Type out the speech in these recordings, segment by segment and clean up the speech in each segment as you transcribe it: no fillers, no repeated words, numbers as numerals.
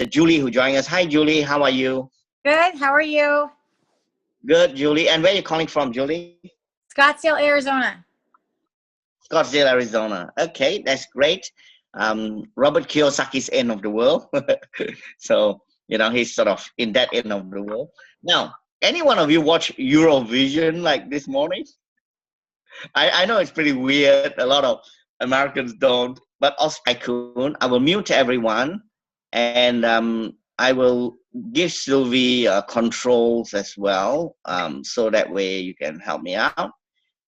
Julie who joined us. Hi, Julie. How are you? Good. How are you? Good, Julie. And where are you calling from, Julie? Scottsdale, Arizona. Scottsdale, Arizona. Okay, that's great. Robert Kiyosaki's end of the world. So, he's sort of in that end of the world. Now, any one of you watch Eurovision like this morning? I know it's pretty weird. A lot of Americans don't. But also Tycoon, I will mute everyone and I will give Sylvie controls as well, so that way you can help me out.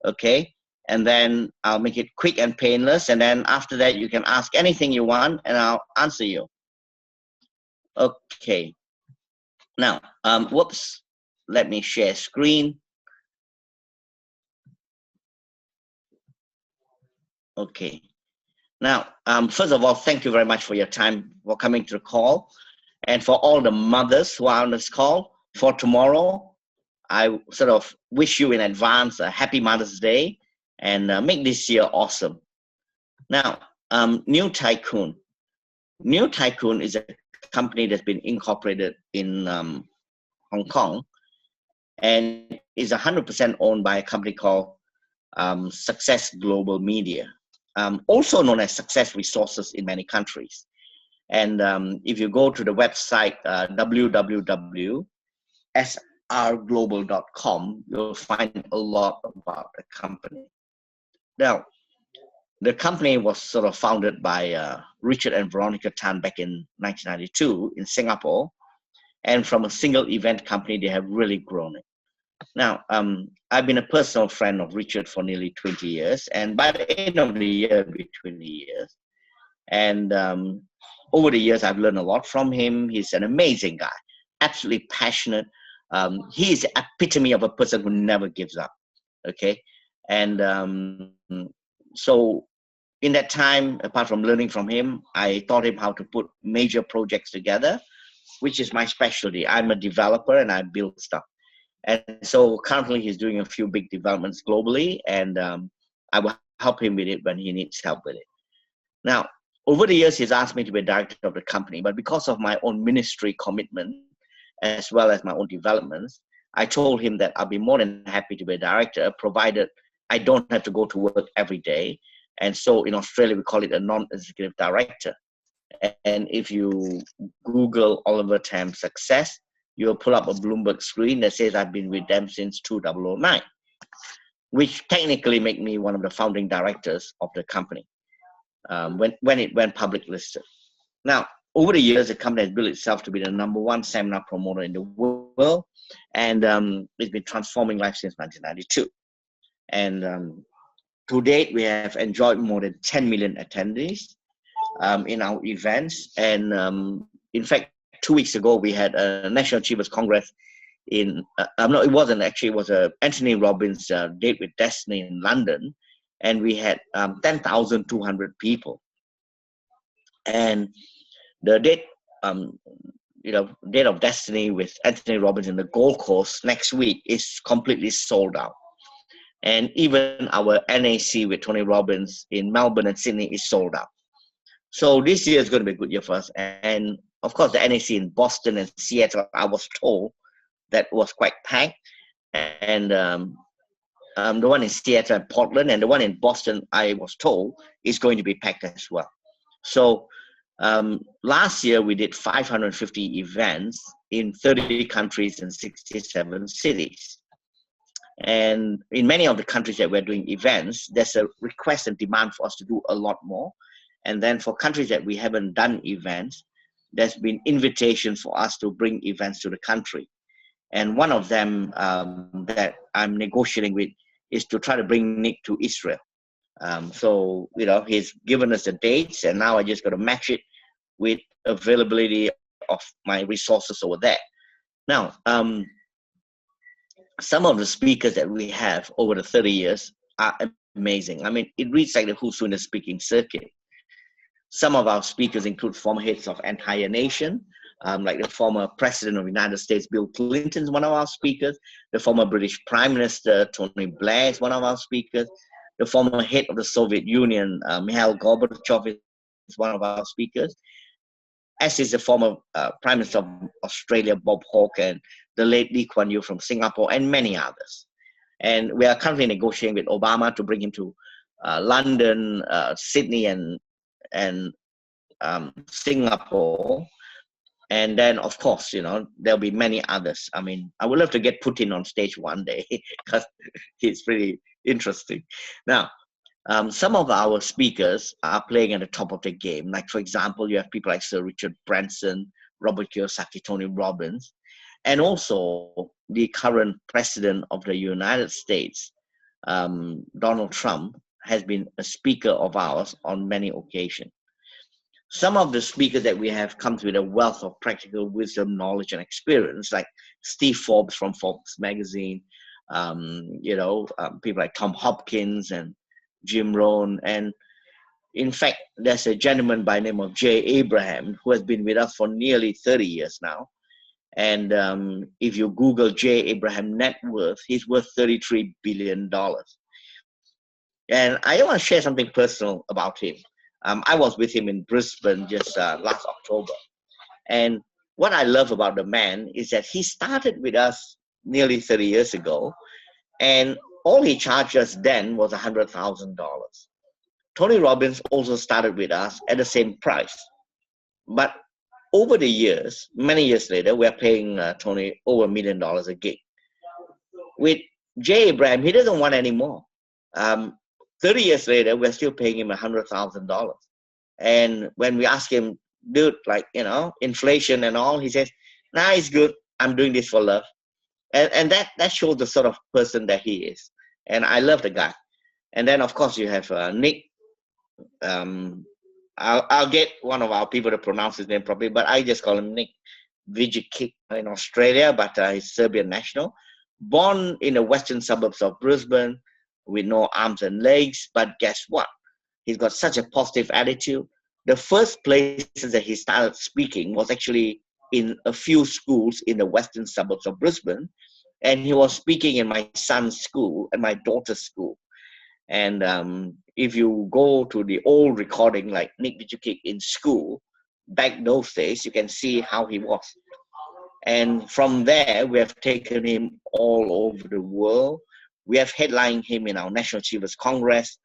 Okay, and then I'll make it quick and painless, and then after that you can ask anything you want and I'll answer you. Okay, now whoops, let me share screen. Okay, now first of all, thank you very much for your time for coming to the call, and for all the mothers who are on this call. For tomorrow, I sort of wish you in advance a happy Mother's Day, and make this year awesome. Now, New Tycoon. New Tycoon is a company that's been incorporated in Hong Kong and is 100% owned by a company called Success Global Media, also known as Success Resources in many countries. And if you go to the website www.srglobal.com, you'll find a lot about the company. Now, the company was sort of founded by Richard and Veronica Tan back in 1992 in Singapore. And from a single event company, they have really grown it. Now, I've been a personal friend of Richard for nearly 20 years. And by the end of the year, it'll be 20 years. And over the years, I've learned a lot from him. He's an amazing guy, absolutely passionate. He's the epitome of a person who never gives up. Okay. And so in that time, apart from learning from him, I taught him how to put major projects together, which is my specialty. I'm a developer and I build stuff. And so currently he's doing a few big developments globally, and I will help him with it when he needs help with it. Now, over the years, he's asked me to be director of the company, but because of my own ministry commitment, as well as my own developments, I told him that I'll be more than happy to be a director, provided I don't have to go to work every day. And so in Australia, we call it a non-executive director. And if you Google Oliver Tam Success, you'll pull up a Bloomberg screen that says I've been with them since 2009, which technically make me one of the founding directors of the company when it went public listed. Now, over the years, the company has built itself to be the #1 seminar promoter in the world, and it's been transforming life since 1992. And to date, we have enjoyed more than 10 million attendees in our events. And in fact, 2 weeks ago, we had a National Achievers Congress in, no, it wasn't actually, it was a Anthony Robbins Date with Destiny in London. And we had 10,200 people. And the Date of Destiny with Anthony Robbins in the Gold Coast next week is completely sold out. And even our NAC with Tony Robbins in Melbourne and Sydney is sold out. So this year is going to be a good year for us. And of course, the NAC in Boston and Seattle, I was told that was quite packed. And the one in Seattle and Portland, and the one in Boston, I was told, is going to be packed as well. So last year, we did 550 events in 30 countries and 67 cities. And in many of the countries that we're doing events, there's a request and demand for us to do a lot more. And then for countries that we haven't done events, there's been invitations for us to bring events to the country. And one of them that I'm negotiating with is to try to bring Nick to Israel. So, he's given us the dates, and now I just got to match it with availability of my resources over there. Now, some of the speakers that we have over the 30 years are amazing. I mean, it reads like the who's who in the speaking circuit. Some of our speakers include former heads of entire nation, like the former President of the United States, Bill Clinton, is one of our speakers. The former British Prime Minister, Tony Blair, is one of our speakers. The former head of the Soviet Union, Mikhail Gorbachev, is one of our speakers. as is the former Prime Minister of Australia, Bob Hawke, and the late Lee Kuan Yew from Singapore, and many others. And we are currently negotiating with Obama to bring him to London, Sydney, and Singapore. And then, of course, there'll be many others. I mean, I would love to get Putin on stage one day because he's pretty interesting. Now, some of our speakers are playing at the top of the game. Like, for example, you have people like Sir Richard Branson, Robert Kiyosaki, Tony Robbins, and also the current president of the United States, Donald Trump, has been a speaker of ours on many occasions. Some of the speakers that we have comes with a wealth of practical wisdom, knowledge, and experience, like Steve Forbes from Forbes magazine, people like Tom Hopkins and Jim Rohn. And in fact, there's a gentleman by the name of Jay Abraham who has been with us for nearly 30 years now. And if you Google Jay Abraham net worth, he's worth $33 billion. And I want to share something personal about him. I was with him in Brisbane just last October. And what I love about the man is that he started with us nearly 30 years ago, and all he charged us then was $100,000. Tony Robbins also started with us at the same price. But over the years, many years later, we're paying Tony over $1 million a gig. With Jay Abraham, he doesn't want any more. 30 years later, we're still paying him $100,000. And when we ask him, dude, inflation and all, he says, nah, it's good. I'm doing this for love. And that shows the sort of person that he is. And I love the guy. And then, of course, you have Nick. I'll get one of our people to pronounce his name properly, but I just call him Nick Vujicic in Australia, but he's Serbian national. Born in the western suburbs of Brisbane, with no arms and legs, but guess what? He's got such a positive attitude. The first places that he started speaking was actually in a few schools in the western suburbs of Brisbane, and he was speaking in my son's school and my daughter's school. And if you go to the old recording, like Nick Vujicic in school, back those days, you can see how he was. And from there, we have taken him all over the world. We have headlined him in our National Achievers Congress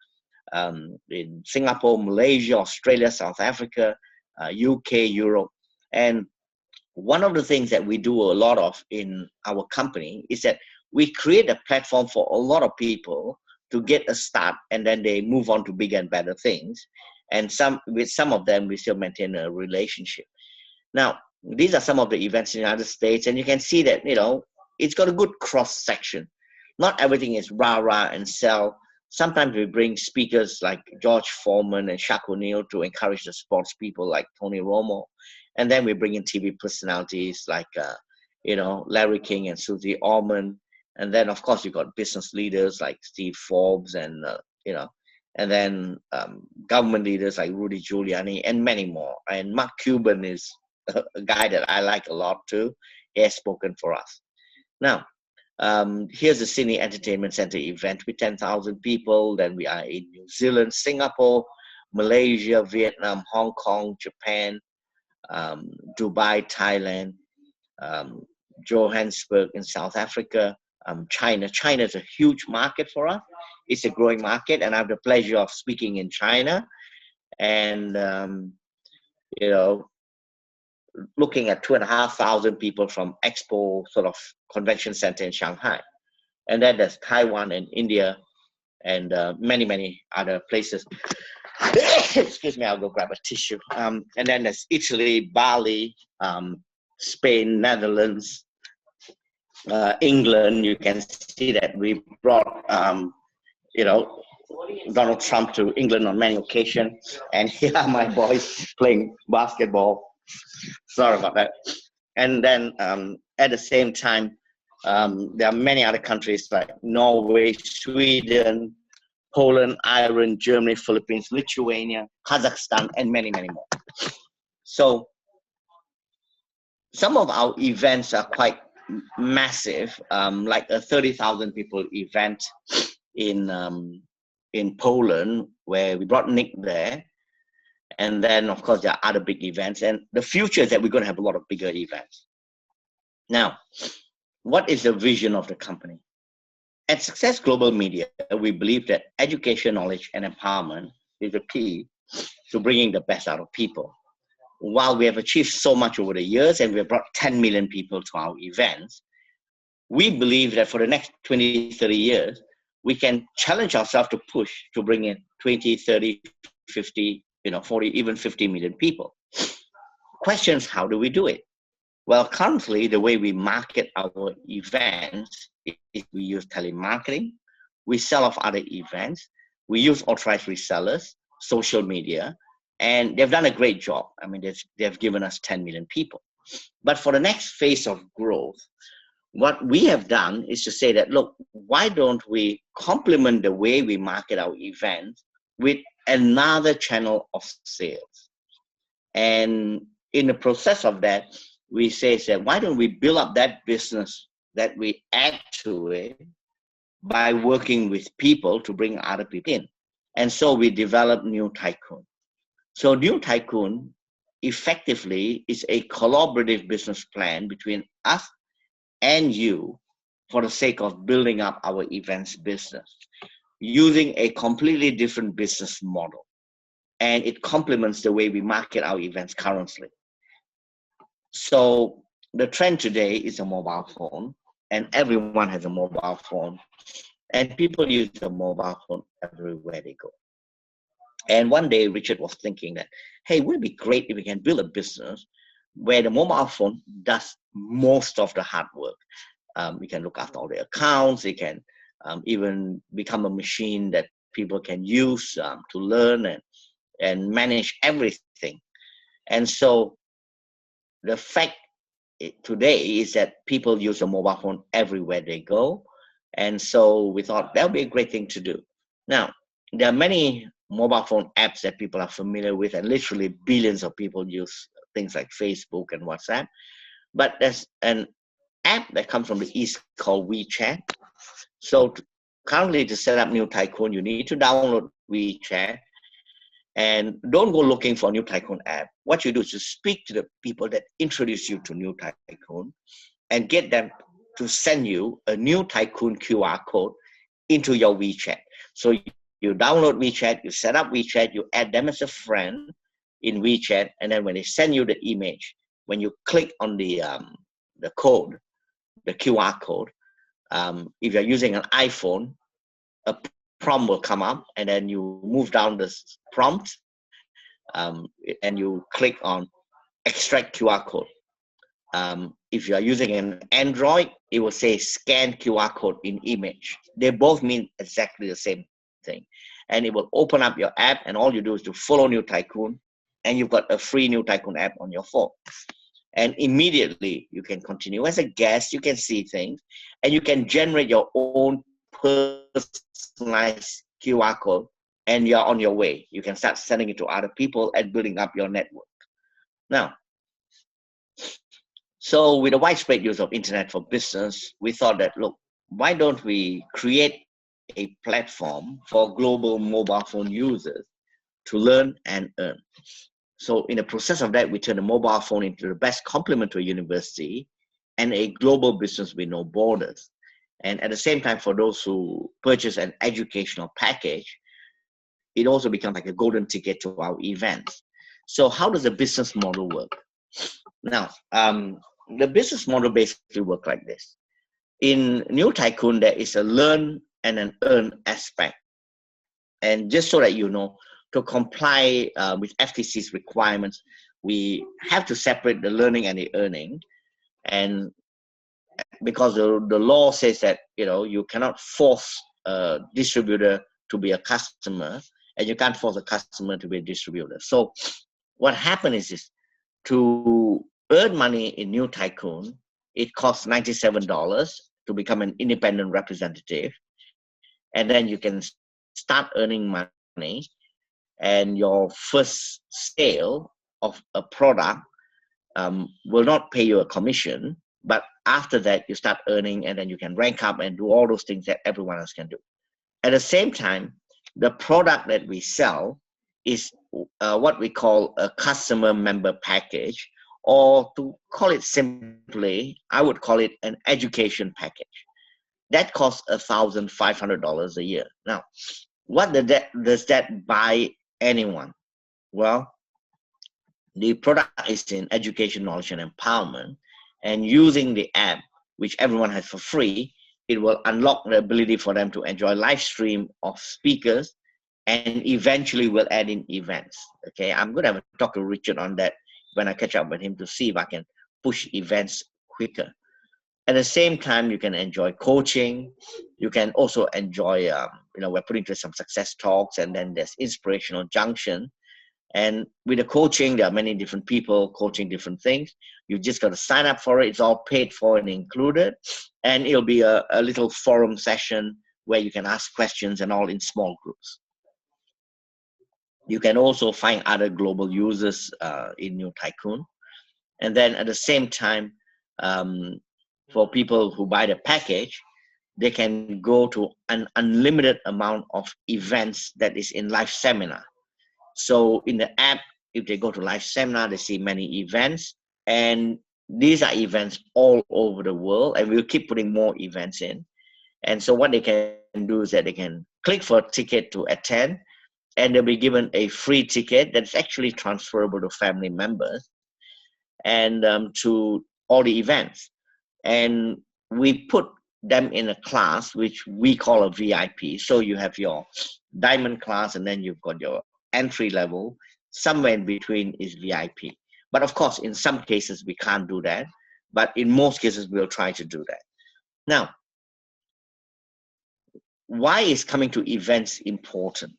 in Singapore, Malaysia, Australia, South Africa, UK, Europe. And one of the things that we do a lot of in our company is that we create a platform for a lot of people to get a start, and then they move on to bigger and better things. And with some of them, we still maintain a relationship. Now, these are some of the events in the United States, and you can see that, it's got a good cross-section. Not everything is rah-rah and sell. Sometimes we bring speakers like George Foreman and Shaq O'Neal to encourage the sports people like Tony Romo. And then we bring in TV personalities like, Larry King and Susie Orman. And then, of course, you've got business leaders like Steve Forbes and, and then government leaders like Rudy Giuliani and many more. And Mark Cuban is a guy that I like a lot too. He has spoken for us. Now, here's the Sydney Entertainment Centre event with 10,000 people. Then we are in New Zealand, Singapore, Malaysia, Vietnam, Hong Kong, Japan, Dubai, Thailand, Johannesburg in South Africa, China. China is a huge market for us. It's a growing market, and I have the pleasure of speaking in China. And, looking at 2,500 people from Expo sort of convention center in Shanghai. And then there's Taiwan and India and many, many other places. Excuse me, I'll go grab a tissue. And then there's Italy, Bali, Spain, Netherlands, England. You can see that we brought, Donald Trump to England on many occasions. And here are my boys playing basketball. Sorry about that. And then at the same time, there are many other countries like Norway, Sweden, Poland, Ireland, Germany, Philippines, Lithuania, Kazakhstan, and many, many more. So some of our events are quite massive, like a 30,000 people event in Poland, where we brought Nick there. And then, of course, there are other big events. And the future is that we're going to have a lot of bigger events. Now, what is the vision of the company? At Success Global Media, we believe that education, knowledge, and empowerment is the key to bringing the best out of people. While we have achieved so much over the years and we have brought 10 million people to our events, we believe that for the next 20, 30 years, we can challenge ourselves to push to bring in 20, 30, 50, 40, even 50 million people. Questions, how do we do it? Well, currently, the way we market our events is we use telemarketing, we sell off other events, we use authorized resellers, social media, and they've done a great job. I mean, they've given us 10 million people. But for the next phase of growth, what we have done is to say that, look, why don't we complement the way we market our events with another channel of sales? And in the process of that, we say that why don't we build up that business that we add to it by working with people to bring other people in. And so we developed New Tycoon. So New Tycoon effectively is a collaborative business plan between us and you for the sake of building up our events business using a completely different business model. And it complements the way we market our events currently. So the trend today is a mobile phone, and everyone has a mobile phone, and people use a mobile phone everywhere they go. And one day Richard was thinking that, hey, would it be great if we can build a business where the mobile phone does most of the hard work. We can look after all the accounts. It can even become a machine that people can use to learn and manage everything. And so the fact today is that people use a mobile phone everywhere they go. And so we thought that would be a great thing to do. Now, there are many mobile phone apps that people are familiar with, and literally billions of people use things like Facebook and WhatsApp. But there's an app that comes from the East called WeChat. So currently, to set up New Tycoon, you need to download WeChat. And don't go looking for a New Tycoon app. What you do is to speak to the people that introduce you to New Tycoon and get them to send you a New Tycoon QR code into your WeChat. So you download WeChat, you set up WeChat, you add them as a friend in WeChat, and then when they send you the image, when you click on the code, the QR code, if you're using an iPhone, a prompt will come up, and then you move down this prompt and you click on extract QR code. If you are using an Android, it will say scan QR code in image. They both mean exactly the same thing. And it will open up your app, and all you do is to follow New Tycoon, and you've got a free New Tycoon app on your phone. And immediately you can continue as a guest, you can see things, and you can generate your own personalized QR code, and you're on your way. You can start sending it to other people and building up your network. Now, so with the widespread use of internet for business, we thought that, look, why don't we create a platform for global mobile phone users to learn and earn? So in the process of that, we turned the mobile phone into the best complement to a university and a global business with no borders. And at the same time, for those who purchase an educational package, it also becomes like a golden ticket to our events. So how does the business model work? Now, the business model basically works like this. In New Tycoon, there is a learn and an earn aspect. And just so that you know, to comply with FTC's requirements, we have to separate the learning and the earning. And because the law says that, you cannot force a distributor to be a customer, and you can't force a customer to be a distributor. So what happened is this: to earn money in New Tycoon, it costs $97 to become an independent representative. And then you can start earning money, and your first sale of a product will not pay you a commission, but after that you start earning, and then you can rank up and do all those things that everyone else can do. At the same time, the product that we sell is what we call a customer member package, or to call it simply, I would call it an education package. That costs $1,500 a year. Now, what does that buy anyone? Well, the product is in education, knowledge, and empowerment. And using the app, which everyone has for free, it will unlock the ability for them to enjoy live stream of speakers, and eventually we'll add in events. Okay, I'm going to have a talk to Richard on that when I catch up with him to see if I can push events quicker. At the same time, you can enjoy coaching. You can also enjoy, we're putting through some success talks, and then there's inspirational junction. And with the coaching, there are many different people coaching different things. You just got to sign up for it. It's all paid for and included. And it'll be a little forum session where you can ask questions, and all in small groups. You can also find other global users in your Tycoon. And then at the same time, for people who buy the package, they can go to an unlimited amount of events that is in live seminar. So in the app, if they go to live seminar, they see many events, and these are events all over the world, and we'll keep putting more events in. And so what they can do is that they can click for a ticket to attend, and they'll be given a free ticket that's actually transferable to family members and to all the events. And we put them in a class which we call a VIP. So you have your diamond class, and then you've got your entry level. Somewhere in between is VIP. But of course, in some cases, we can't do that. But in most cases, we'll try to do that. Now, why is coming to events important?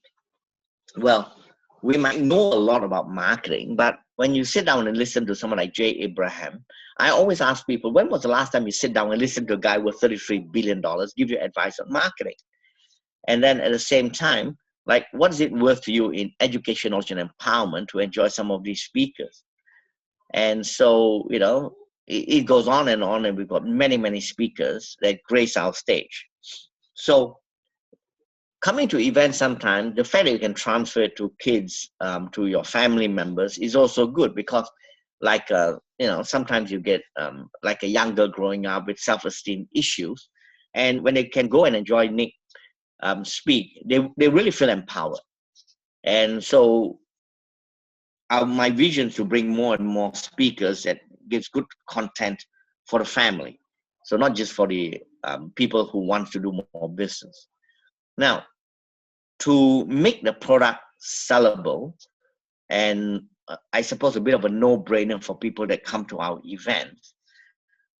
Well, we might know a lot about marketing, but when you sit down and listen to someone like Jay Abraham, I always ask people, when was the last time you sit down and listen to a guy with $33 billion give you advice on marketing? And then at the same time, like, what is it worth to you in education, knowledge, and empowerment to enjoy some of these speakers? And so, it goes on, and we've got many, many speakers that grace our stage. So coming to events sometimes, the fact that you can transfer it to kids, to your family members is also good, because sometimes you get like a young girl growing up with self-esteem issues, and when they can go and enjoy Nick speak, they really feel empowered. And so my vision is to bring more and more speakers that gives good content for the family. So not just for the people who want to do more business. Now, to make the product sellable, and I suppose a bit of a no-brainer for people that come to our events,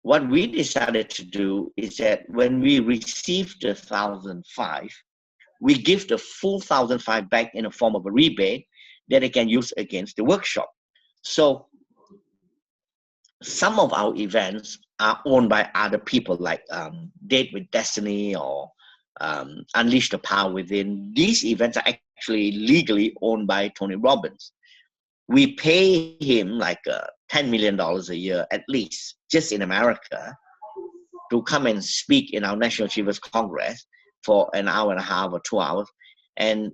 what we decided to do is that when we receive the 1,005, we give the full 1,005 back in the form of a rebate that they can use against the workshop. So some of our events are owned by other people, like Date with Destiny or Unleash the Power Within. These events are actually legally owned by Tony Robbins. We pay him like $10 million a year, at least, just in America, to come and speak in our National Achievers Congress for an hour and a half or 2 hours. And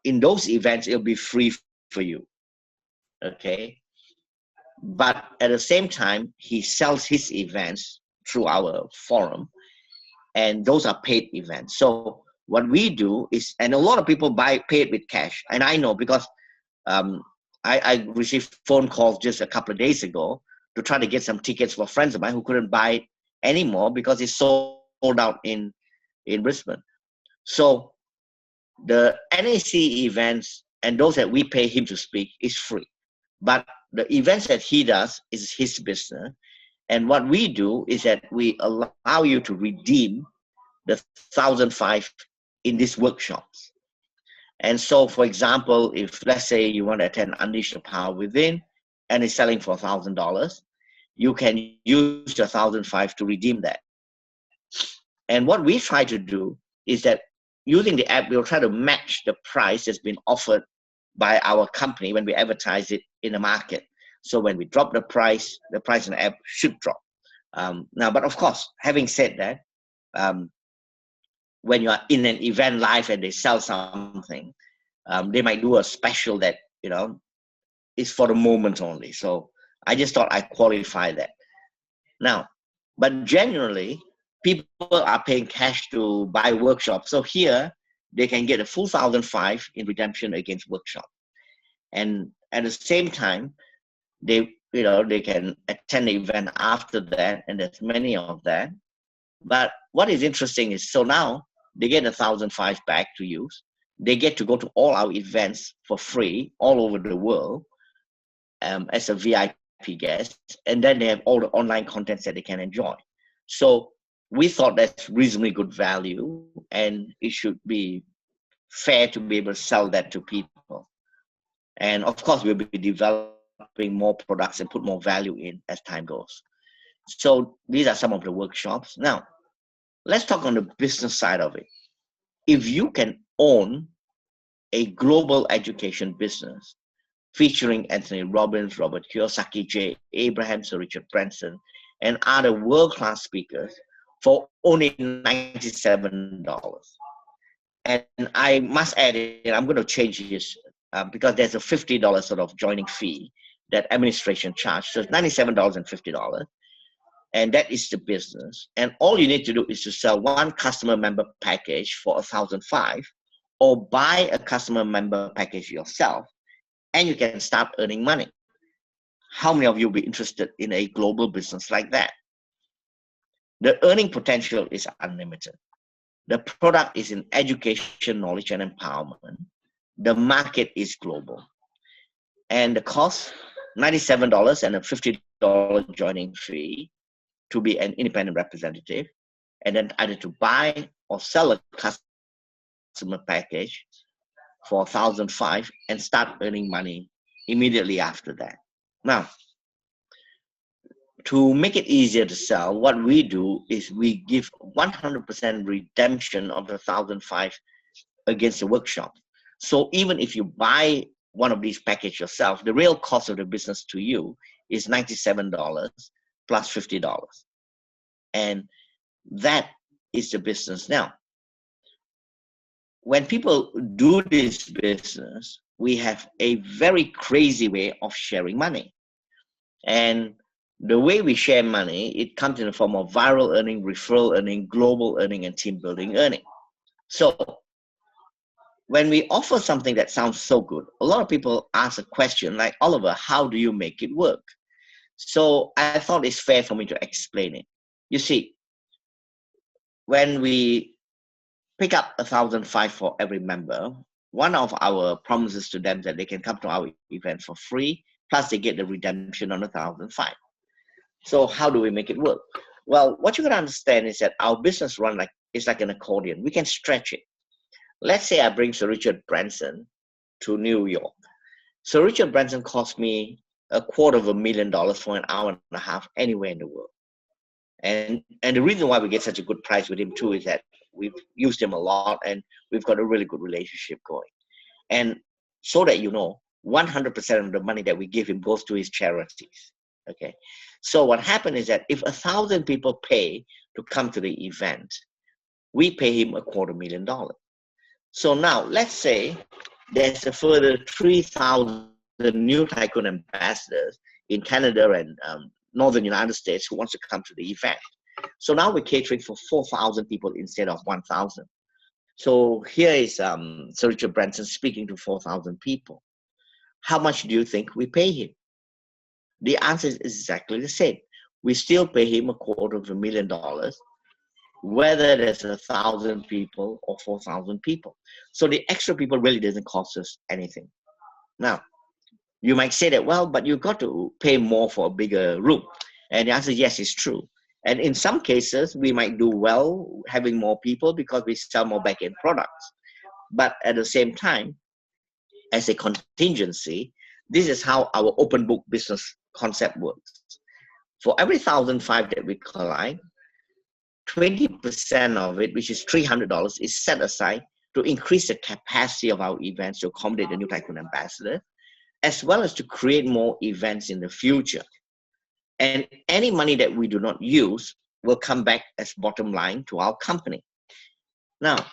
in those events, it'll be free for you. Okay. But at the same time, he sells his events through our forum, and those are paid events. So what we do is, and a lot of people pay it with cash. And I know, because I received phone calls just a couple of days ago to try to get some tickets for friends of mine who couldn't buy it anymore because it's sold out in Brisbane. So the NAC events and those that we pay him to speak is free. But the events that he does is his business. And what we do is that we allow you to redeem the 1,005 in these workshops. And so, for example, if let's say you want to attend Unleash the Power Within and it's selling for $1,000, you can use the 1,005 to redeem that. And what we try to do is that using the app, we'll try to match the price that's been offered by our company when we advertise it in the market. So when we drop the price in the app should drop. Now, but of course, having said that, when you are in an event live and they sell something, they might do a special that you know, is for the moment only. So I just thought I qualify that. Now, but generally, people are paying cash to buy workshops. So here, they can get a full 1,005 in redemption against workshop. And at the same time, they can attend the event after that, and there's many of that. But what is interesting is, so now they get 1,005 back to use. They get to go to all our events for free all over the world as a VIP guest, and then they have all the online contents that they can enjoy. So we thought that's reasonably good value, and it should be fair to be able to sell that to people. And of course, we'll be developing more products and put more value in as time goes. So these are some of the workshops. Now, let's talk on the business side of it. If you can own a global education business featuring Anthony Robbins, Robert Kiyosaki, Jay Abraham, Sir Richard Branson, and other world-class speakers for only $97. And I must add it, I'm going to change this because there's a $50 sort of joining fee that administration charge. So it's $97 and $50. And that is the business. And all you need to do is to sell one customer member package for 1,005, or buy a customer member package yourself, and you can start earning money. How many of you will be interested in a global business like that? The earning potential is unlimited. The product is in education, knowledge, and empowerment. The market is global. And the cost, $97 and a $50 joining fee to be an independent representative, and then either to buy or sell a customer package for 1,005 and start earning money immediately after that. Now, to make it easier to sell, what we do is we give 100% redemption of the 1,005 against the workshop. So even if you buy one of these packages yourself, the real cost of the business to you is $97 plus $50. And that is the business. Now, when people do this business, we have a very crazy way of sharing money. And the way we share money, it comes in the form of viral earning, referral earning, global earning, and team building earning. So when we offer something that sounds so good, a lot of people ask a question like, Oliver, how do you make it work? So I thought it's fair for me to explain it. You see, when we pick up 1,005 for every member, one of our promises to them that they can come to our event for free, plus they get the redemption on 1,005. So how do we make it work? Well, what you got to understand is that our business is like an accordion. We can stretch it. Let's say I bring Sir Richard Branson to New York. Sir Richard Branson cost me $250,000 for an hour and a half anywhere in the world. And the reason why we get such a good price with him too is that we've used him a lot and we've got a really good relationship going. And so that you know, 100% of the money that we give him goes to his charities. Okay. So what happened is that if 1,000 people pay to come to the event, we pay him $250,000. So now let's say there's a further 3,000 new Tycoon ambassadors in Canada and Northern United States who wants to come to the event. So now we're catering for 4,000 people instead of 1,000. So here is Sir Richard Branson speaking to 4,000 people. How much do you think we pay him? The answer is exactly the same. We still pay him $250,000, whether there's 1,000 people or 4,000 people. So the extra people really doesn't cost us anything. Now, you might say that, well, but you've got to pay more for a bigger room. And the answer is yes, it's true. And in some cases, we might do well having more people because we sell more back-end products. But at the same time, as a contingency, this is how our open book business concept works. For every 1,005 that we collect, 20% of it, which is $300, is set aside to increase the capacity of our events to accommodate the new Tycoon ambassador, as well as to create more events in the future. And any money that we do not use will come back as bottom line to our company. Now,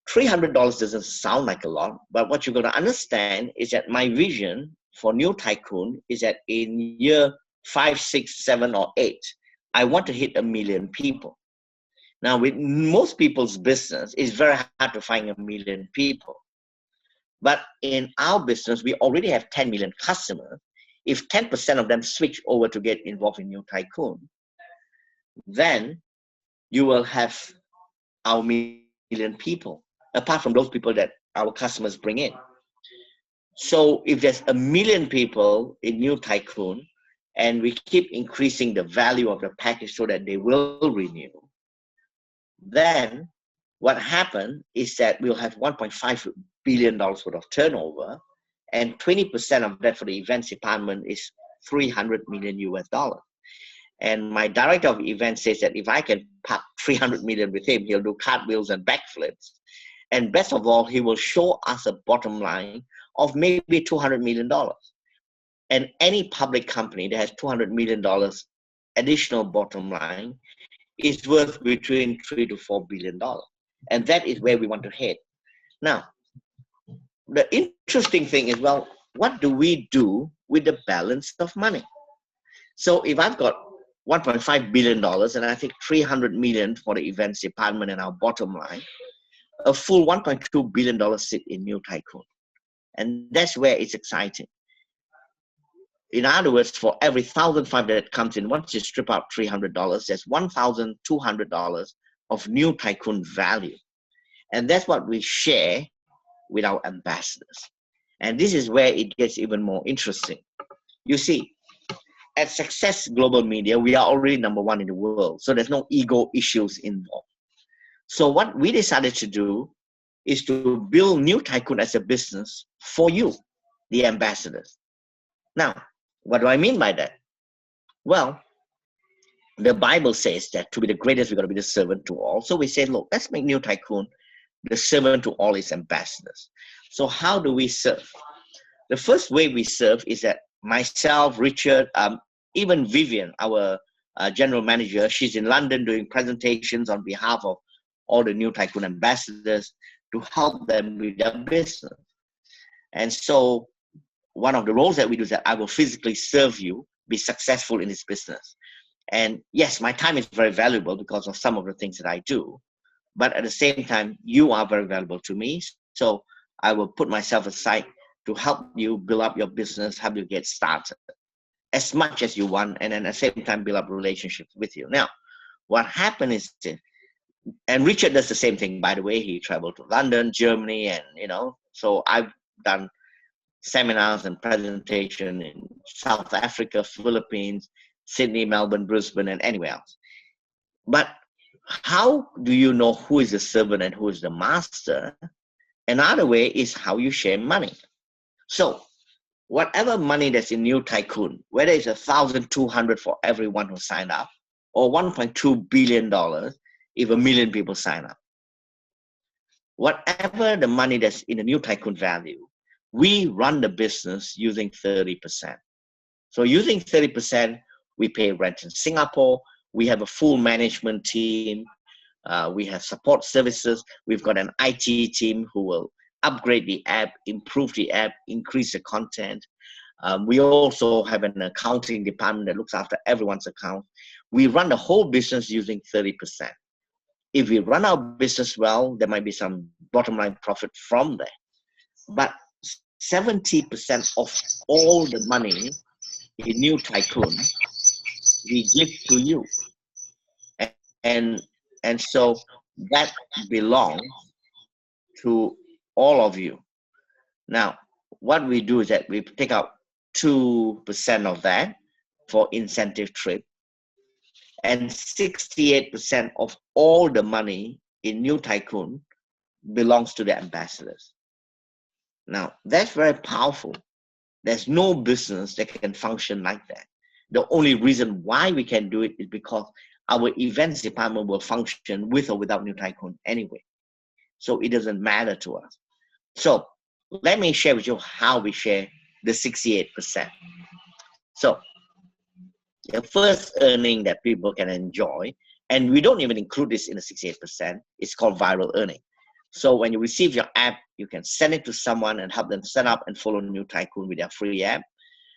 $300 doesn't sound like a lot, but what you're going to understand is that my vision for New Tycoon is that in year 5, 6, 7, or 8, I want to hit 1 million people. Now, with most people's business, it's very hard to find 1 million people. But in our business, we already have 10 million customers. If 10% of them switch over to get involved in New Tycoon, then you will have our million people, apart from those people that our customers bring in. So if there's 1 million people in New Tycoon, and we keep increasing the value of the package so that they will renew, then what happened is that we'll have $1.5 billion worth of turnover, and 20% of that for the events department is $300 million US. And my director of events says that if I can park 300 million with him, he'll do cartwheels and backflips. And best of all, he will show us a bottom line of maybe $200 million. And any public company that has $200 million additional bottom line is worth between $3 to $4 billion. And that is where we want to head. Now, the interesting thing is, well, what do we do with the balance of money? So if I've got $1.5 billion and I take 300 million for the events department and our bottom line, a full $1.2 billion sit in New Tycoon. And that's where it's exciting. In other words, for every $1,500 that comes in, once you strip out $300, there's $1,200 of New Tycoon value. And that's what we share with our ambassadors. And this is where it gets even more interesting. You see, at Success Global Media, we are already #1 in the world. So there's no ego issues involved. So what we decided to do is to build New Tycoon as a business for you, the ambassadors. Now, what do I mean by that? Well, the Bible says that to be the greatest, we've got to be the servant to all. So we said, look, let's make New Tycoon the servant to all its ambassadors. So how do we serve? The first way we serve is that myself, Richard, even Vivian, our general manager, she's in London doing presentations on behalf of all the New Tycoon ambassadors to help them with their business. And so one of the roles that we do is that I will physically serve you, be successful in this business. And yes, my time is very valuable because of some of the things that I do. But at the same time, you are very valuable to me. So I will put myself aside to help you build up your business, help you get started as much as you want, and then at the same time build up relationships with you. Now, what happened is, and Richard does the same thing, by the way. He traveled to London, Germany, and so I've done seminars and presentation in South Africa, Philippines, Sydney, Melbourne, Brisbane, and anywhere else. But how do you know who is the servant and who is the master? Another way is how you share money. So whatever money that's in New Tycoon, whether it's $1,200 for everyone who signed up, or $1.2 billion if 1 million people sign up, whatever the money that's in the New Tycoon value, we run the business using 30%. So using 30%, we pay rent in Singapore. We have a full management team. We have support services. We've got an IT team who will upgrade the app, improve the app, increase the content. We also have an accounting department that looks after everyone's account. We run the whole business using 30%. If we run our business well, there might be some bottom line profit from there. But 70% of all the money in New Tycoon, we give to you. And so that belongs to all of you. Now, what we do is that we take out 2% of that for incentive trip, and 68% of all the money in New Tycoon belongs to the ambassadors. Now, that's very powerful. There's no business that can function like that. The only reason why we can do it is because our events department will function with or without New Tycoon anyway. So it doesn't matter to us. So let me share with you how we share the 68%. So the first earning that people can enjoy, and we don't even include this in the 68%, it's called viral earning. So when you receive your app, you can send it to someone and help them set up and follow New Tycoon with their free app.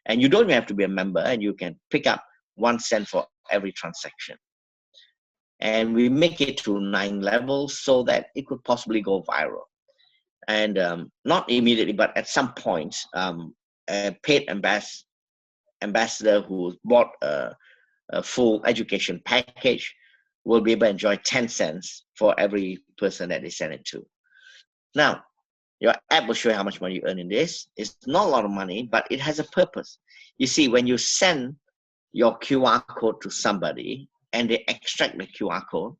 And you don't even have to be a member, and you can pick up 1 cent for every transaction. And we make it to 9 levels so that it could possibly go viral. And not immediately, but at some point, a paid ambassador who bought a full education package will be able to enjoy 10 cents for every person that they send it to. Now, your app will show you how much money you earn in this. It's not a lot of money, but it has a purpose. You see, when you send your QR code to somebody and they extract the QR code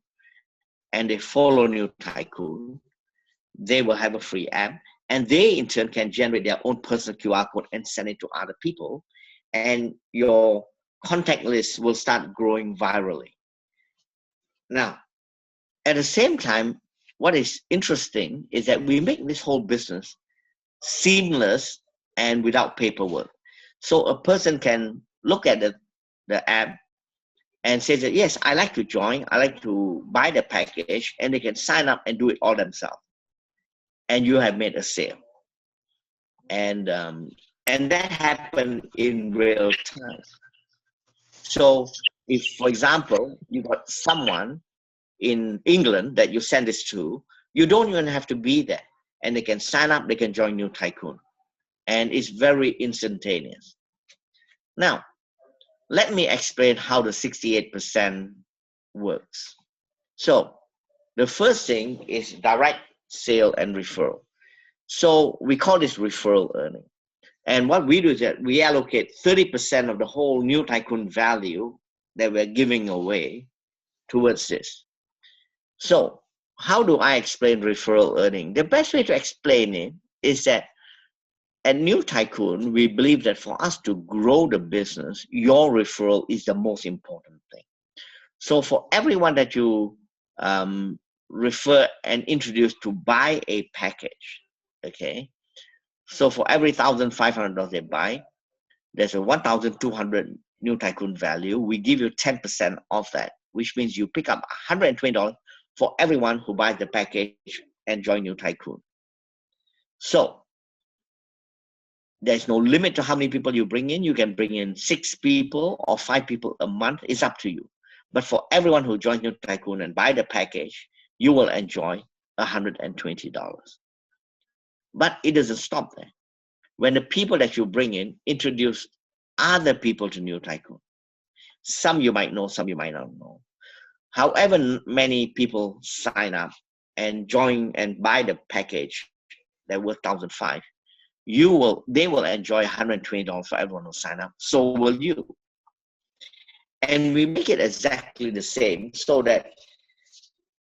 and they follow New Tycoon, they will have a free app, and they in turn can generate their own personal QR code and send it to other people, and your contact list will start growing virally. Now, at the same time, what is interesting is that we make this whole business seamless and without paperwork. So a person can look at the app and say that, yes, I like to join, I like to buy the package, and they can sign up and do it all themselves. And you have made a sale. And that happened in real time. So if, for example, you got someone in England that you send this to, you don't even have to be there. And they can sign up, they can join New Tycoon. And it's very instantaneous. Now, let me explain how the 68% works. So the first thing is direct sale and referral. So we call this referral earning. And what we do is that we allocate 30% of the whole New Tycoon value that we're giving away towards this. So how do I explain referral earning? The best way to explain it is that at New Tycoon, we believe that for us to grow the business, your referral is the most important thing. So for everyone that you refer and introduce to buy a package, okay? So for every $1,500 they buy, there's a 1,200 New Tycoon value. We give you 10% of that, which means you pick up $120 for everyone who buys the package and join New Tycoon. So there's no limit to how many people you bring in. You can bring in 6 people or 5 people a month. It's up to you. But for everyone who joins New Tycoon and buy the package, you will enjoy $120. But it doesn't stop there. When the people that you bring in introduce other people to New Tycoon, some you might know, some you might not know. However many people sign up and join and buy the package that worth $1,500, they will enjoy $120 for everyone who sign up. So will you. And we make it exactly the same so that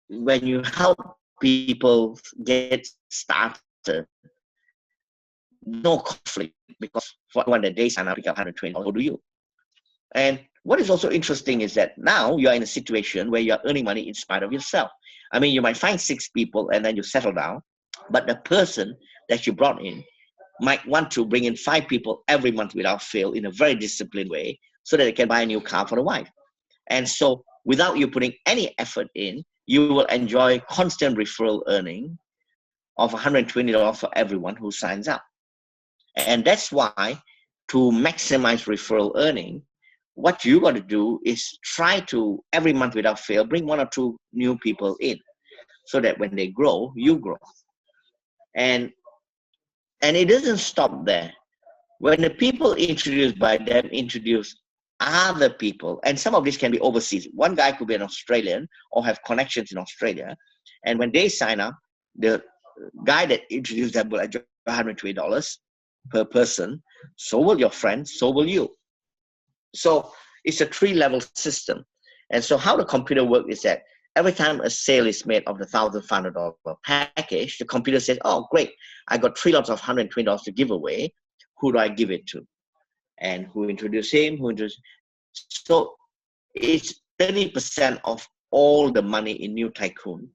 when you help people get started, no conflict, because for everyone that they sign up, pick up $120, so do you. And what is also interesting is that now you're in a situation where you're earning money in spite of yourself. I mean, you might find 6 people and then you settle down, but the person that you brought in might want to bring in 5 people every month without fail in a very disciplined way so that they can buy a new car for the wife. And so without you putting any effort in, you will enjoy constant referral earning of $120 for everyone who signs up. And that's why, to maximize referral earning, what you got to do is try to, every month without fail, bring 1 or 2 new people in so that when they grow, you grow. And it doesn't stop there. When the people introduced by them introduce other people, and some of this can be overseas. One guy could be an Australian or have connections in Australia. And when they sign up, the guy that introduced them will enjoy $120 per person. So will your friends, so will you. So it's a 3-level system. And so how the computer works is that every time a sale is made of the $1,500 package, the computer says, oh, great, I got 3 lots of $120 to give away. Who do I give it to? And who introduced him? So it's 30% of all the money in New Tycoon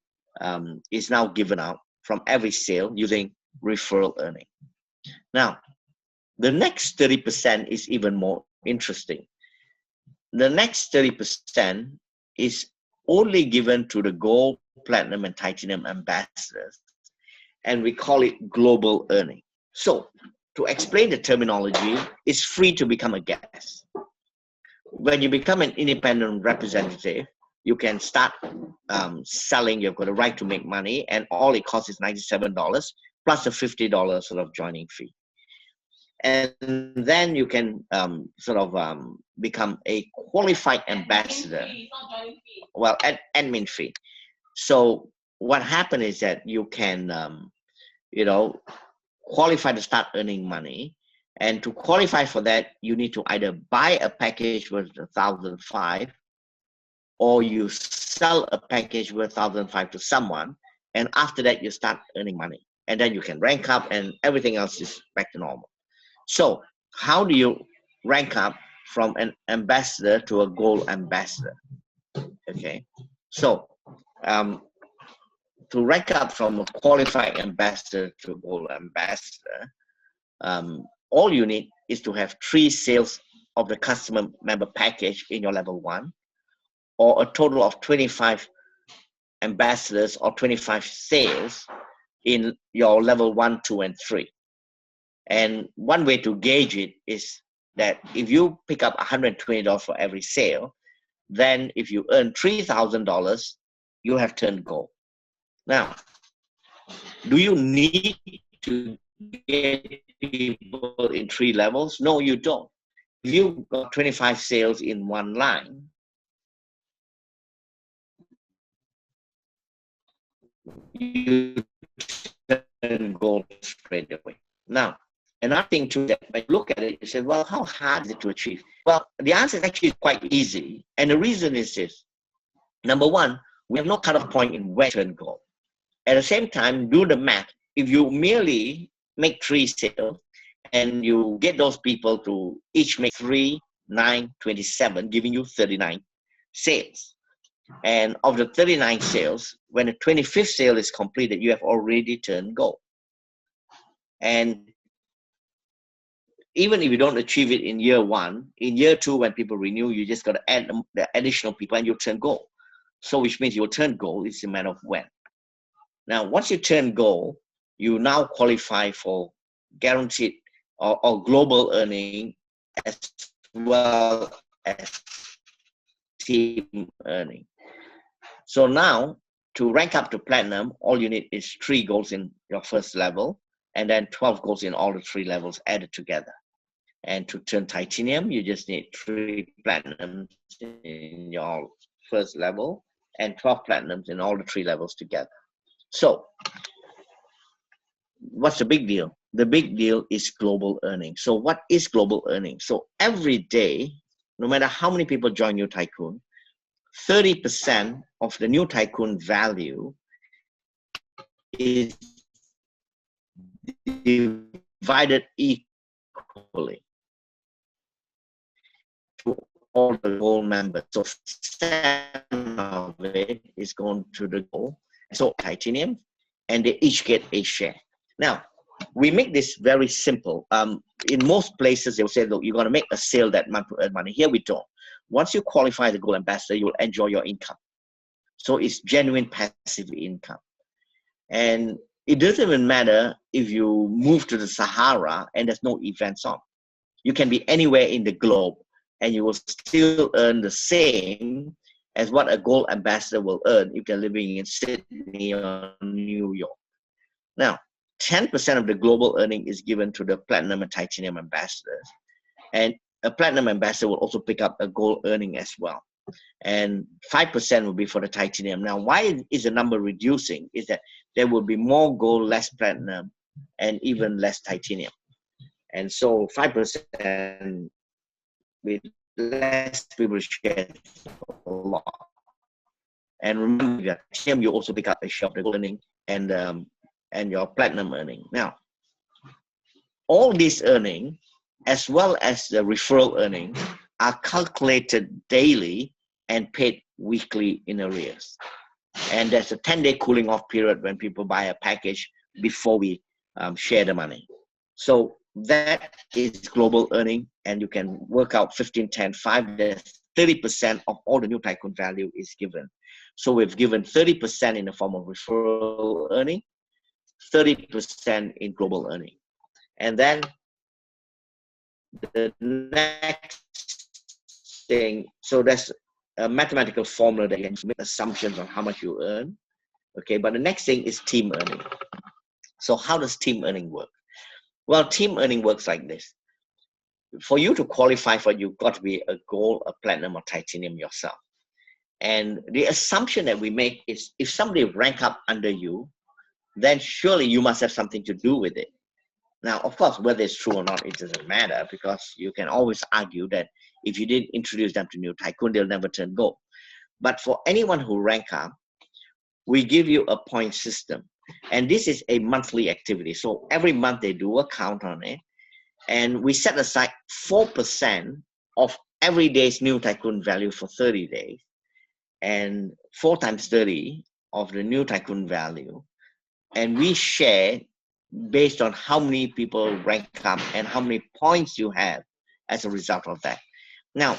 is now given out from every sale using referral earning. Now, the next 30% is even more interesting. The next 30% is only given to the gold, platinum, and titanium ambassadors and we call it global earning. So to explain the terminology, it's free to become a guest. When you become an independent representative, you can start selling. You've got a right to make money, and all it costs is $97 plus a $50 sort of joining fee. And then you can become a qualified ambassador. Well, admin fee. So what happened is that you can, qualify to start earning money. And to qualify for that, you need to either buy a package worth $1,500, or you sell a package worth $1,500 to someone, and after that you start earning money, and then you can rank up, and everything else is back to normal. So how do you rank up from an ambassador to a gold ambassador? Okay, so to rank up from a qualified ambassador to a gold ambassador, all you need is to have 3 sales of the customer member package in your level 1, or a total of 25 ambassadors or 25 sales in your level 1, 2, and 3. And one way to gauge it is that if you pick up $120 for every sale, then if you earn $3,000, you have turned gold. Now, do you need to get people in 3 levels? No, you don't. If you got 25 sales in one line, you turn gold straight away. Now, another thing too, that when you look at it, you say, well, how hard is it to achieve? Well, the answer is actually quite easy. And the reason is this. Number one, we have no cutoff point in where to turn gold. At the same time, do the math. If you merely make 3 sales and you get those people to each make 3, 9, 27, giving you 39 sales. And of the 39 sales, when the 25th sale is completed, you have already turned gold. And even if you don't achieve it in year 1, in year 2, when people renew, you just got to add the additional people and you turn gold. So which means you'll turn gold, it's a matter of when. Now, once you turn gold, you now qualify for guaranteed or global earning, as well as team earning. So now, to rank up to platinum, all you need is 3 golds in your first level, and then 12 golds in all the 3 levels added together. And to turn titanium, you just need 3 platinums in your first level and 12 platinums in all the 3 levels together. So, what's the big deal? The big deal is global earning. So what is global earning? So every day, no matter how many people join New Tycoon, 30% of the New Tycoon value is divided equally to all the gold members. So 7% of it is going to the gold, so titanium, and they each get a share. Now, we make this very simple. In most places, they will say, look, you're going to make a sale that month to earn money. Here we don't. Once you qualify the gold ambassador, you'll enjoy your income. So it's genuine passive income. And it doesn't even matter if you move to the Sahara and there's no events on. You can be anywhere in the globe and you will still earn the same as what a gold ambassador will earn if they're living in Sydney or New York. Now, 10% of the global earning is given to the platinum and titanium ambassadors. And a platinum ambassador will also pick up a gold earning as well. And 5% will be for the titanium. Now, why is the number reducing? Is that there will be more gold, less platinum, and even less titanium. And so 5% with less people share a lot. And remember that titanium, you also pick up a share of the gold earning and your platinum earning. Now, all this earning, as well as the referral earning, are calculated daily and paid weekly in arrears. And there's a 10-day cooling off period when people buy a package before we share the money. So that is global earning, and you can work out 15, 10, 5, there's 30% of all the New Tycoon value is given. So we've given 30% in the form of referral earning, 30% in global earning. And then the next thing, so that's a mathematical formula that you can make assumptions on how much you earn. Okay, but the next thing is team earning. So how does team earning work? Well, team earning works like this. For you to qualify for it, you've got to be a gold, a platinum, or titanium yourself. And the assumption that we make is if somebody rank up under you, then surely you must have something to do with it. Now, of course, whether it's true or not, it doesn't matter, because you can always argue that if you didn't introduce them to new Tycoon, they'll never turn gold. But for anyone who rank up, we give you a point system. And this is a monthly activity. So every month they do a count on it. And we set aside 4% of every day's new Tycoon value for 30 days. And 4 times 30 of the new Tycoon value. And we share based on how many people rank up and how many points you have as a result of that. Now,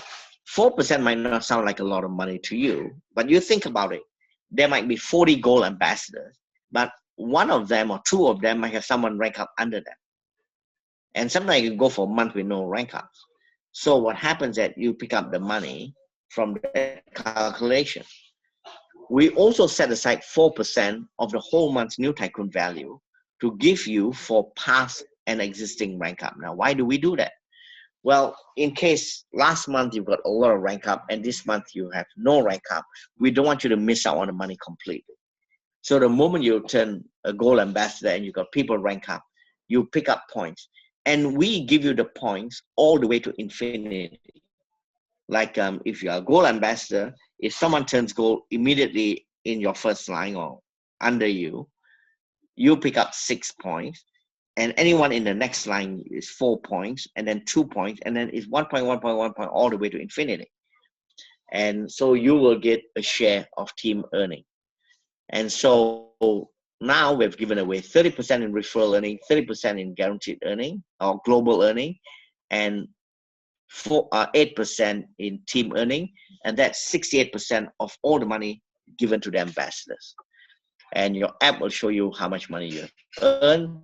4% might not sound like a lot of money to you, but you think about it. There might be 40 gold ambassadors, but one of them or 2 of them might have someone rank up under them. And sometimes you can go for a month with no rank ups. So what happens is that you pick up the money from the calculation. We also set aside 4% of the whole month's new Tycoon value to give you for past and existing rank up. Now, why do we do that? Well, in case last month you've got a lot of rank up and this month you have no rank up, we don't want you to miss out on the money completely. So the moment you turn a gold ambassador and you've got people rank up, you pick up points. And we give you the points all the way to infinity. Like if you're a gold ambassador, if someone turns gold immediately in your first line or under you, you pick up 6 points. And anyone in the next line is 4 points, and then 2 points, and then it's 1 point, 1 point, 1 point, all the way to infinity. And so you will get a share of team earning. And so now we've given away 30% in referral earning, 30% in guaranteed earning or global earning, and 8% in team earning. And that's 68% of all the money given to the ambassadors. And your app will show you how much money you earn.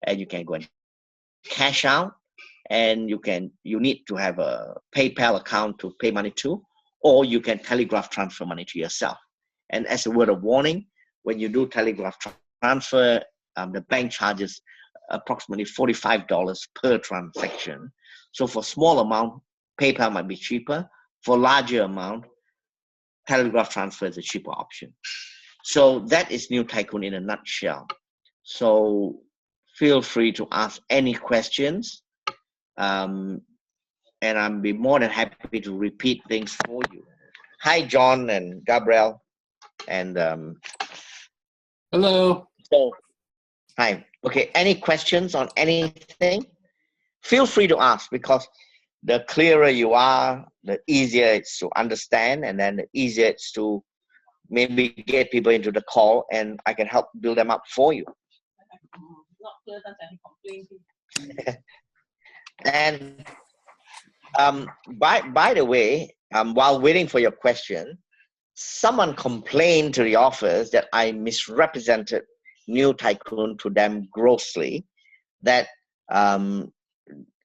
And you can go and cash out, and you need to have a PayPal account to pay money to, or you can telegraph transfer money to yourself. And as a word of warning, when you do telegraph transfer, the bank charges approximately $45 per transaction. So for small amount, PayPal might be cheaper. For larger amount, telegraph transfer is a cheaper option. So that is New Tycoon in a nutshell. So feel free to ask any questions, and I'll be more than happy to repeat things for you. Hi, John and Gabriel, and hello. So, hi. Okay, any questions on anything? Feel free to ask, because the clearer you are, the easier it's to understand, and then the easier it's to maybe get people into the call, and I can help build them up for you. And by the way, while waiting for your question, someone complained to the office that I misrepresented New Tycoon to them grossly. That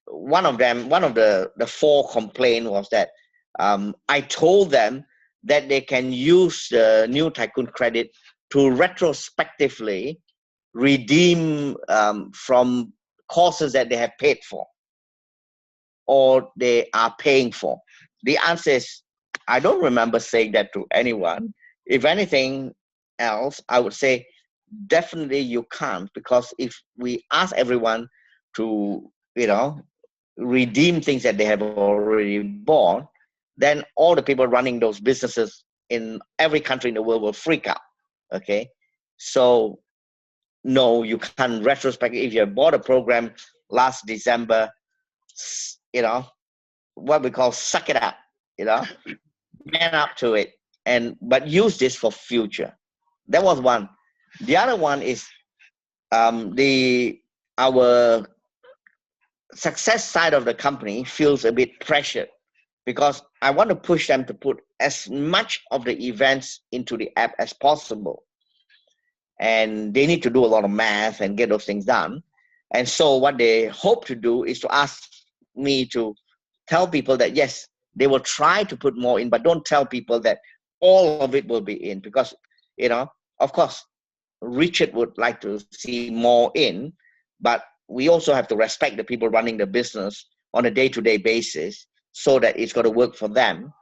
one of the 4 complaints was that I told them that they can use the New Tycoon credit to retrospectively redeem from courses that they have paid for or they are paying for. The answer is, I don't remember saying that to anyone. If anything else, I would say definitely you can't, because if we ask everyone to, redeem things that they have already bought, then all the people running those businesses in every country in the world will freak out. Okay, so no, you can't retrospectively. If you bought a program last December, what we call suck it up, man up to it, but use this for future. That was one. The other one is our success side of the company feels a bit pressured, because I want to push them to put as much of the events into the app as possible. and they need to do a lot of math and get those things done. And so what they hope to do is to ask me to tell people that yes, they will try to put more in, but don't tell people that all of it will be in, because, you know, of course, Richard would like to see more in, but we also have to respect the people running the business on a day-to-day basis so that it's got to work for them.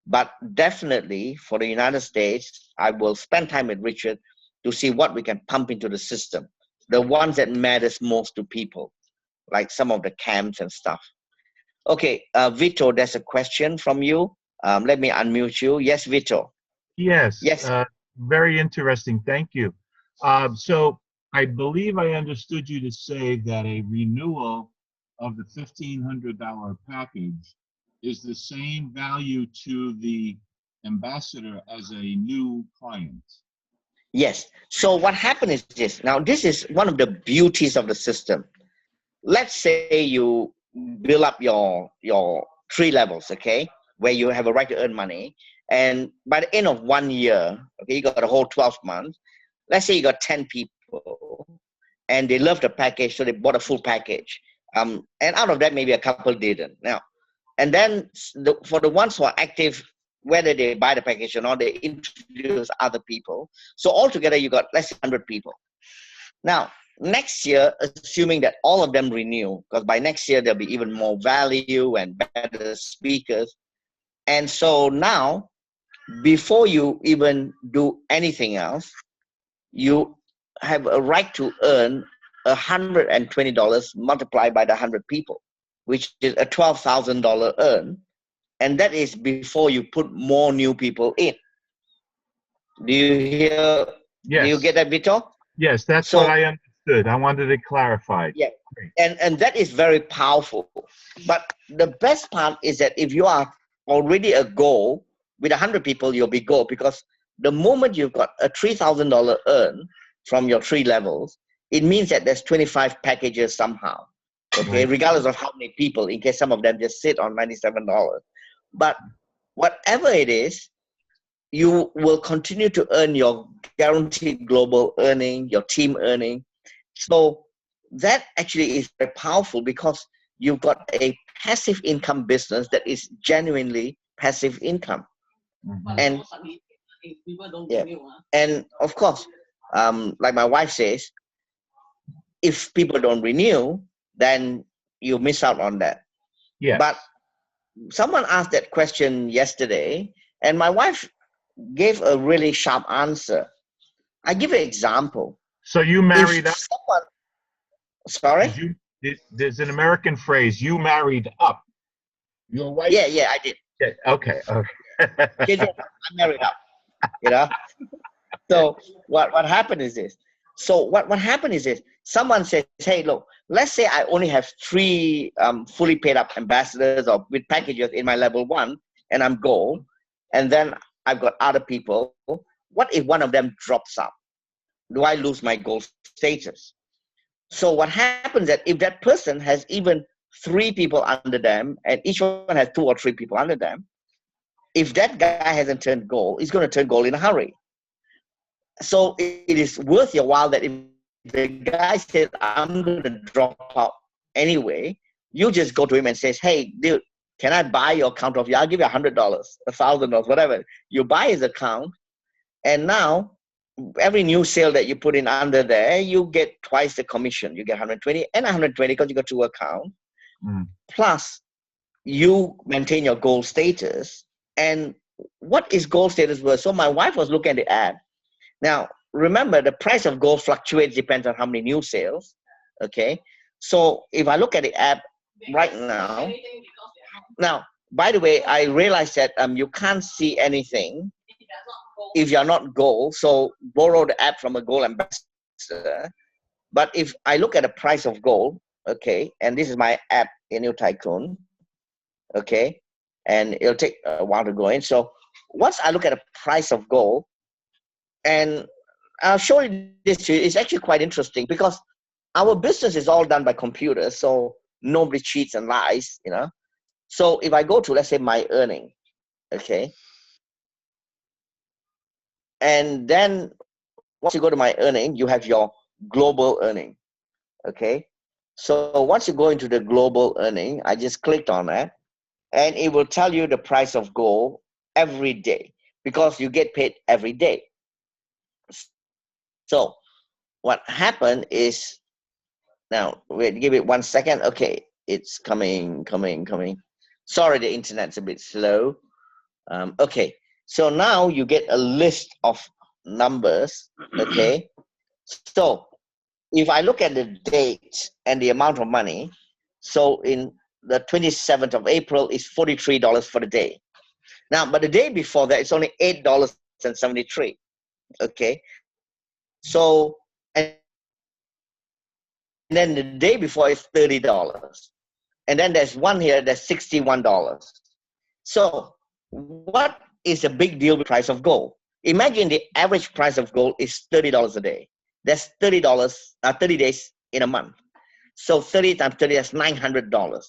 But definitely for the United States, I will spend time with Richard to see what we can pump into the system, the ones that matters most to people, like some of the camps and stuff. Okay, Vito, there's a question from you. Let me unmute you. Yes, Vito. Yes, Yes. very interesting. Thank you. So I believe I understood you to say that a renewal of the $1,500 package is the same value to the ambassador as a new client. Yes. So what happened is this. Now, this is one of the beauties of the system. Let's say you build up your 3 levels, okay, where you have a right to earn money. And by the end of 1 year, okay, you got a whole 12 months. Let's say you got 10 people and they love the package, so they bought a full package. And out of that, maybe a couple didn't. Now, and then for the ones who are active, whether they buy the package or not, they introduce other people. So altogether, you got less than 100 people. Now, next year, assuming that all of them renew, because by next year, there'll be even more value and better speakers. And so now, before you even do anything else, you have a right to earn $120 multiplied by the 100 people, which is a $12,000 earn. And that is before you put more new people in. Do you hear? Yes. Do you get that, Vito? Yes, that's what I understood. I wanted it clarified. Yeah. And that is very powerful. But the best part is that if you are already a goal, with 100 people, you'll be gold, because the moment you've got a $3,000 earn from your 3 levels, it means that there's 25 packages somehow, okay, regardless of how many people, in case some of them just sit on $97. But whatever it is, you will continue to earn your guaranteed global earning, your team earning. So that actually is very powerful, because you've got a passive income business that is genuinely passive income. And yeah, and of course, like my wife says, if people don't renew, then you miss out on that. Yes. But someone asked that question yesterday, and my wife gave a really sharp answer. I give an example. So you married up? Someone, sorry? There's an American phrase, you married up. Your wife? Yeah, I did. Yeah, okay. I married up, you know? So what happened is this. So what happened is this. Someone says, hey, look, let's say I only have 3 fully paid up ambassadors or with packages in my level 1, and I'm gold, and then I've got other people. What if one of them drops out? Do I lose my gold status? So what happens that if that person has even 3 people under them, and each one has 2 or 3 people under them, if that guy hasn't turned gold, he's going to turn gold in a hurry. So it is worth your while that if the guy says, I'm going to drop out anyway, you just go to him and says, hey, dude, can I buy your account off you? I'll give you $100, $1,000, whatever. You buy his account, and now every new sale that you put in under there, you get twice the commission. You get 120 and 120 because you got 2 accounts. Plus, you maintain your gold status. And what is gold status worth? So my wife was looking at the ad. Now, remember, the price of gold fluctuates, depends on how many new sales, okay? So if I look at the app right now, by the way, I realized that you can't see anything if you're not gold, so borrow the app from a gold ambassador. But if I look at the price of gold, okay, and this is my app in your Tycoon, okay, and it'll take a while to go in. So once I look at the price of gold, and I'll show you this to you, it's actually quite interesting, because our business is all done by computers, so nobody cheats and lies, you know. So if I go to, let's say, my earning, okay, and then once you go to my earning, you have your global earning. Okay. So once you go into the global earning, I just clicked on that, and it will tell you the price of gold every day because you get paid every day. So what happened is, now wait, give it 1 second. Okay, it's coming. Sorry, the internet's a bit slow. Okay, so now you get a list of numbers. Okay, so if I look at the date and the amount of money, so in the 27th of April is $43 for the day. Now, but the day before that, it's only $8.73. Okay, so and then the day before is $30, and then there's one here that's $61. So what is a big deal with price of gold? Imagine the average price of gold is $30 a day. That's $30, 30 days in a month. So 30 times 30, that's $900.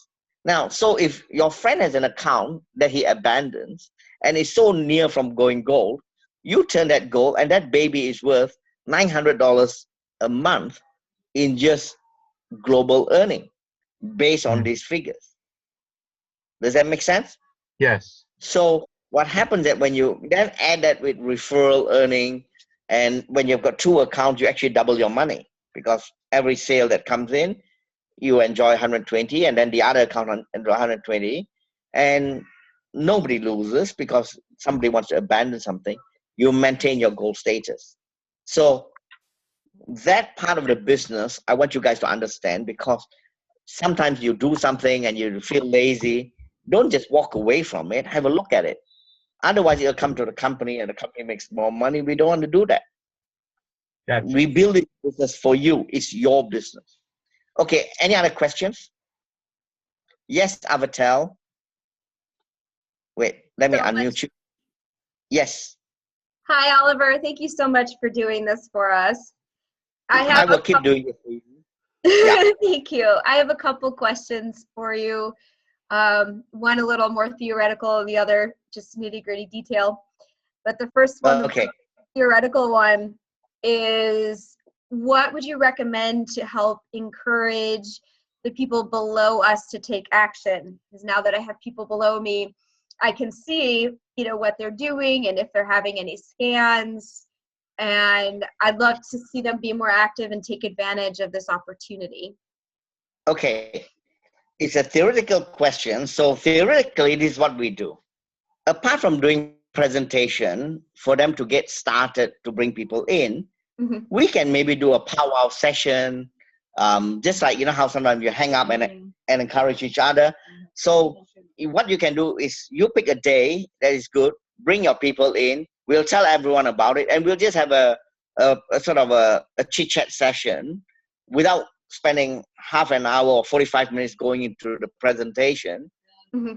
Now, so if your friend has an account that he abandons and is so near from going gold, you turn that gold and that baby is worth $900 a month in just global earning based on these figures. Does that make sense? Yes. So what happens that when you then add that with referral earning, and when you've got two accounts, you actually double your money because every sale that comes in, you enjoy 120, and then the other account enjoy 120, and nobody loses because somebody wants to abandon something. You maintain your gold status. So that part of the business, I want you guys to understand, because sometimes you do something and you feel lazy. Don't just walk away from it. Have a look at it. Otherwise, you'll come to the company and the company makes more money. We don't want to do that. Gotcha. We build this business for you. It's your business. Okay, any other questions? Yes, Avatel. Wait, let me unmute you. Yes. Hi, Oliver. Thank you so much for doing this for us. I will keep doing it for you. Yeah. Thank you. I have a couple questions for you. One a little more theoretical, the other just nitty-gritty detail. But the first one, Okay. the theoretical one, is what would you recommend to help encourage the people below us to take action? Because now that I have people below me, I can see, you know, what they're doing and if they're having any scans. And I'd love to see them be more active and take advantage of this opportunity. Okay. It's a theoretical question. So theoretically, this is what we do. Apart from doing presentation for them to get started to bring people in, we can maybe do a powwow session, just like, you know, how sometimes you hang up and encourage each other. So what you can do is you pick a day that is good, bring your people in, we'll tell everyone about it, and we'll just have a sort of a chit-chat session without spending half an hour or 45 minutes going into the presentation.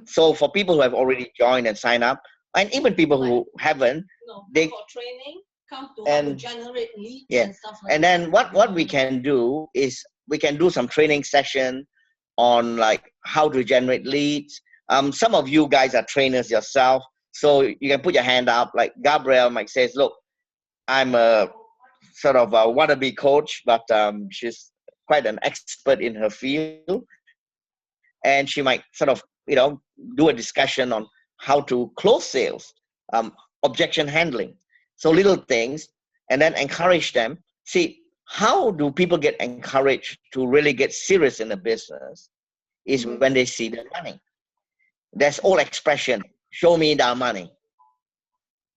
So for people who have already joined and signed up, and even people who haven't, they for training, come to and how to generate leads yeah, and stuff like and that. then what we can do is we can do some training session on like how to generate leads. Some of you guys are trainers yourself, so you can put your hand up. Like Gabrielle might says, look, I'm a sort of a wannabe coach, but she's quite an expert in her field, and she might sort of, you know, do a discussion on how to close sales, objection handling, so little things, and then encourage them. See, how do people get encouraged to really get serious in the business is when they see the money. There's old expression, show me the money.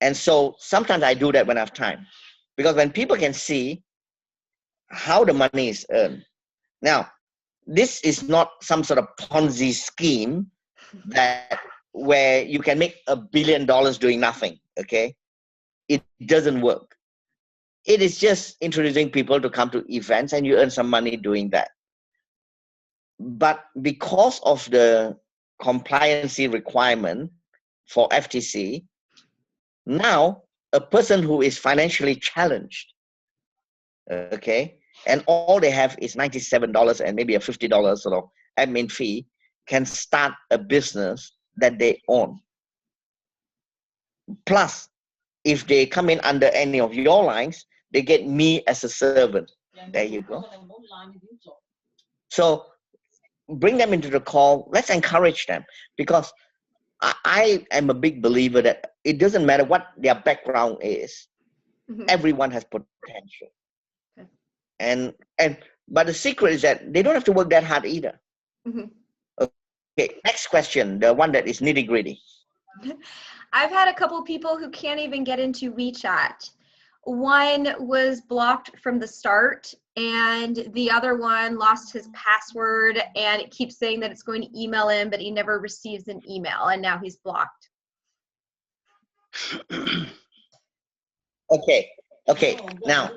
And so sometimes I do that when I have time, because when people can see how the money is earned. Now, this is not some sort of Ponzi scheme that where you can make $1 billion doing nothing, okay? It doesn't work. It is just introducing people to come to events and you earn some money doing that. But because of the compliancy requirement for FTC, now a person who is financially challenged, okay, and all they have is $97 and maybe a $50 sort of admin fee, can start a business that they own. Plus, if they come in under any of your lines, they get me as a servant. There you go. So bring them into the call. Let's encourage them, because I am a big believer that it doesn't matter what their background is. Mhm. Everyone has potential. Okay. But the secret is that they don't have to work that hard either. Mhm. Okay, next question, the one that is nitty gritty. I've had a couple people who can't even get into WeChat. One was blocked from the start, and the other one lost his password, and it keeps saying that it's going to email him, but he never receives an email, and now he's blocked. Okay. Now,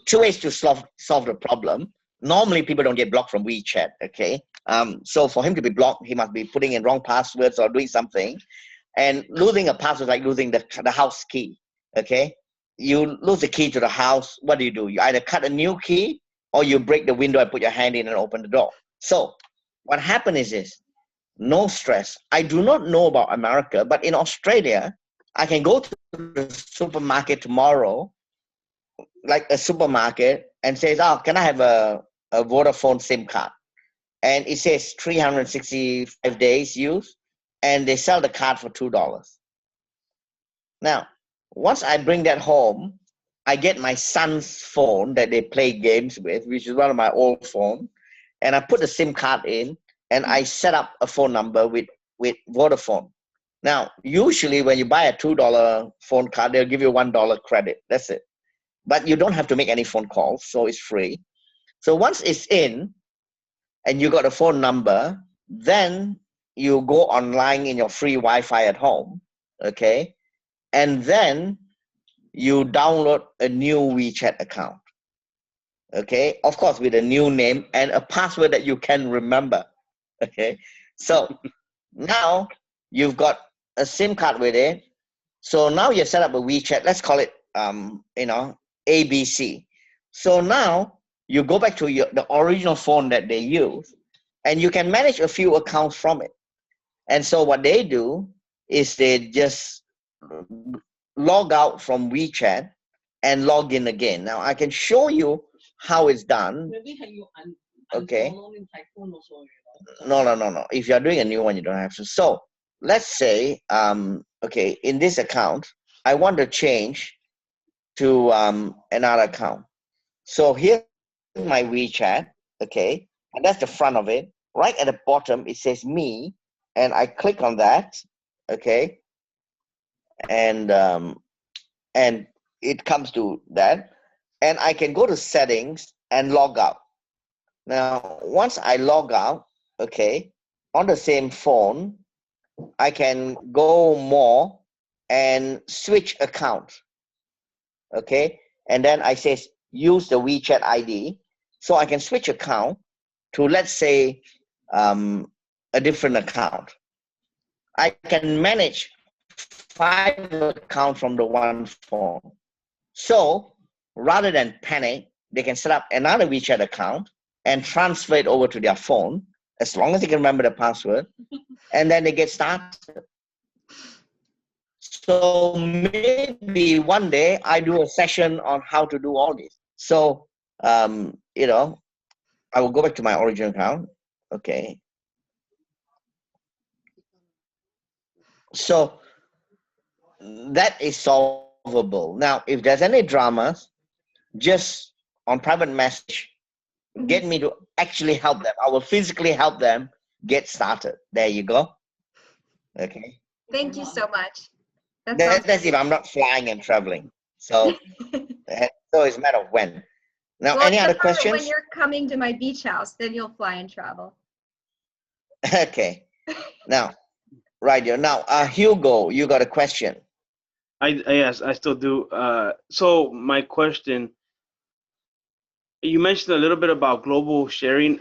two ways to solve the problem. Normally, people don't get blocked from WeChat. Okay. So for him to be blocked, he must be putting in wrong passwords or doing something. And losing a password is like losing the house key. Okay. You lose the key to the house. What do? You either cut a new key or you break the window and put your hand in and open the door. So what happened is this. No stress. I do not know about America, but in Australia, I can go to the supermarket tomorrow, like a supermarket, and says, "Oh, can I have a Vodafone SIM card?" And it says 365 days use, and they sell the card for $2. Now, once I bring that home, I get my son's phone that they play games with, which is one of my old phones, and I put the SIM card in, and I set up a phone number with Vodafone. Now, usually when you buy a $2 phone card, they'll give you $1 credit. That's it. But you don't have to make any phone calls, so it's free. So once it's in and you got a phone number, then you go online in your free Wi-Fi at home, okay? And then you download a new WeChat account, okay? Of course, with a new name and a password that you can remember, okay? So now you've got a SIM card with it. So now you set up a WeChat. Let's call it, ABC. So now you go back to the original phone that they use, and you can manage a few accounts from it. And so what they do is they just log out from WeChat and log in again. Now I can show you how it's done. Maybe you Okay. in Tycoon also, No. If you're doing a new one, you don't have to. So let's say, okay, in this account, I want to change to another account. So here's my WeChat, okay, and that's the front of it. Right at the bottom, it says me, and I click on that, okay, and it comes to that, and I can go to settings and log out. Now, once I log out, okay, on the same phone, I can go more and switch account, okay, and then I say use the WeChat ID, so I can switch account to, let's say, a different account. I can manage 5 accounts from the one phone. So rather than panic, they can set up another WeChat account and transfer it over to their phone, as long as they can remember the password, and then they get started. So maybe one day I do a session on how to do all this. So, I will go back to my original account. Okay. So that is solvable. Now, if there's any dramas, just on private message, get me to actually help them. I will physically help them get started. There you go. Okay. Thank you so much. That's if I'm not flying and traveling. So, so it's a matter of when. Now, Well, any other except for questions? when you're coming to my beach house, then you'll fly and travel. Okay. Now, right here. Now, Hugo, you got a question. Yes, I still do. So my question, you mentioned a little bit about global sharing.